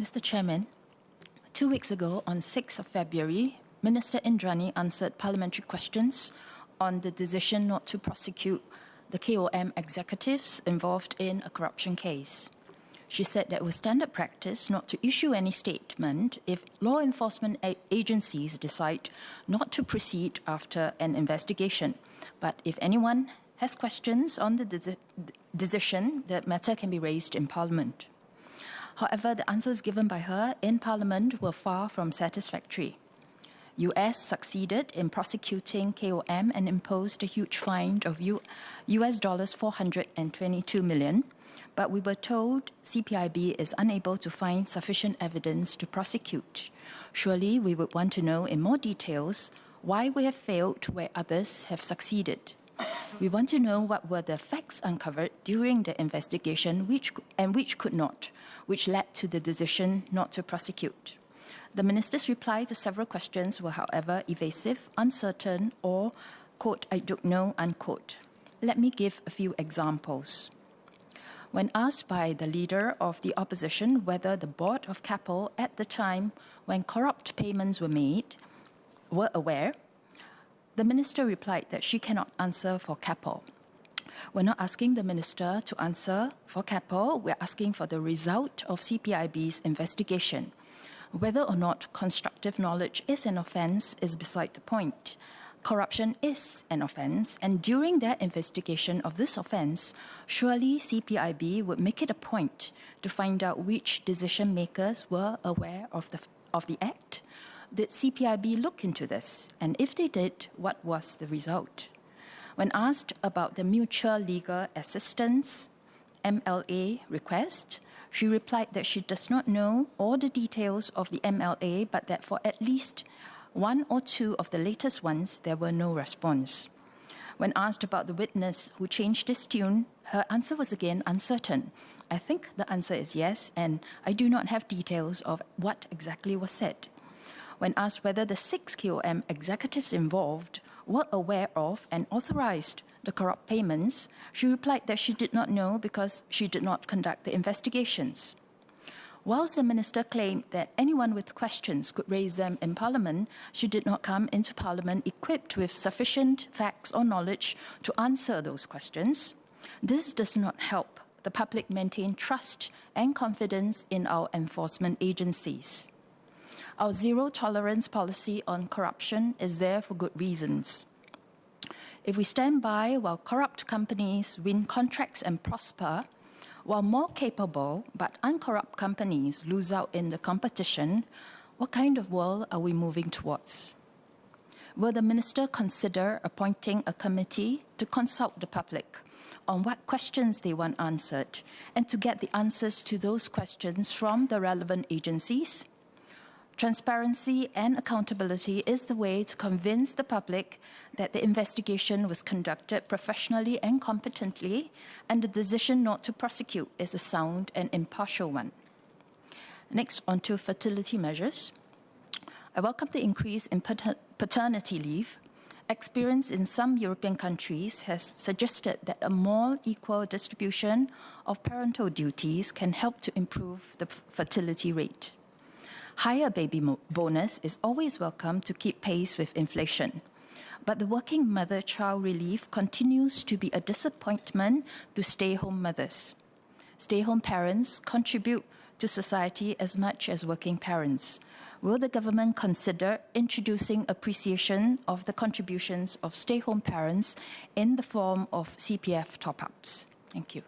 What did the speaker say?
Mr. Chairman, 2 weeks ago, on 6th of February, Minister Indrani answered parliamentary questions on the decision not to prosecute the KOM executives involved in a corruption case. She said that it was standard practice not to issue any statement if law enforcement agencies decide not to proceed after an investigation. But if anyone has questions on the decision, the matter can be raised in Parliament. However, the answers given by her in Parliament were far from satisfactory. US succeeded in prosecuting KOM and imposed a huge fine of US dollars 422 million, but we were told CPIB is unable to find sufficient evidence to prosecute. Surely we would want to know in more details why we have failed where others have succeeded. We want to know what were the facts uncovered during the investigation which could not, which led to the decision not to prosecute. The Minister's reply to several questions were, however, evasive, uncertain, or, quote, I don't know, unquote. Let me give a few examples. When asked by the leader of the opposition whether the board of Keppel at the time when corrupt payments were made were aware, the minister replied that she cannot answer for Keppel. We're not asking the minister to answer for Keppel, we're asking for the result of CPIB's investigation. Whether or not constructive knowledge is an offence is beside the point. Corruption is an offence, and during their investigation of this offence, surely CPIB would make it a point to find out which decision makers were aware of the act. Did CPIB look into this? And if they did, what was the result? When asked about the Mutual Legal Assistance MLA request, she replied that she does not know all the details of the MLA, but that for at least one or two of the latest ones, there were no response. When asked about the witness who changed his tune, her answer was again uncertain. I think the answer is yes, and I do not have details of what exactly was said. When asked whether the 6 KOM executives involved were aware of and authorized the corrupt payments, she replied that she did not know because she did not conduct the investigations. Whilst the minister claimed that anyone with questions could raise them in Parliament, she did not come into Parliament equipped with sufficient facts or knowledge to answer those questions. This does not help the public maintain trust and confidence in our enforcement agencies. Our zero-tolerance policy on corruption is there for good reasons. If we stand by while corrupt companies win contracts and prosper, while more capable but uncorrupt companies lose out in the competition, what kind of world are we moving towards? Will the minister consider appointing a committee to consult the public on what questions they want answered and to get the answers to those questions from the relevant agencies? Transparency and accountability is the way to convince the public that the investigation was conducted professionally and competently, and the decision not to prosecute is a sound and impartial one. Next, on to fertility measures. I welcome the increase in paternity leave. Experience in some European countries has suggested that a more equal distribution of parental duties can help to improve the fertility rate. Higher baby bonus is always welcome to keep pace with inflation. But the working mother child relief continues to be a disappointment to stay-home mothers. Stay-home parents contribute to society as much as working parents. Will the government consider introducing appreciation of the contributions of stay-home parents in the form of CPF top-ups? Thank you.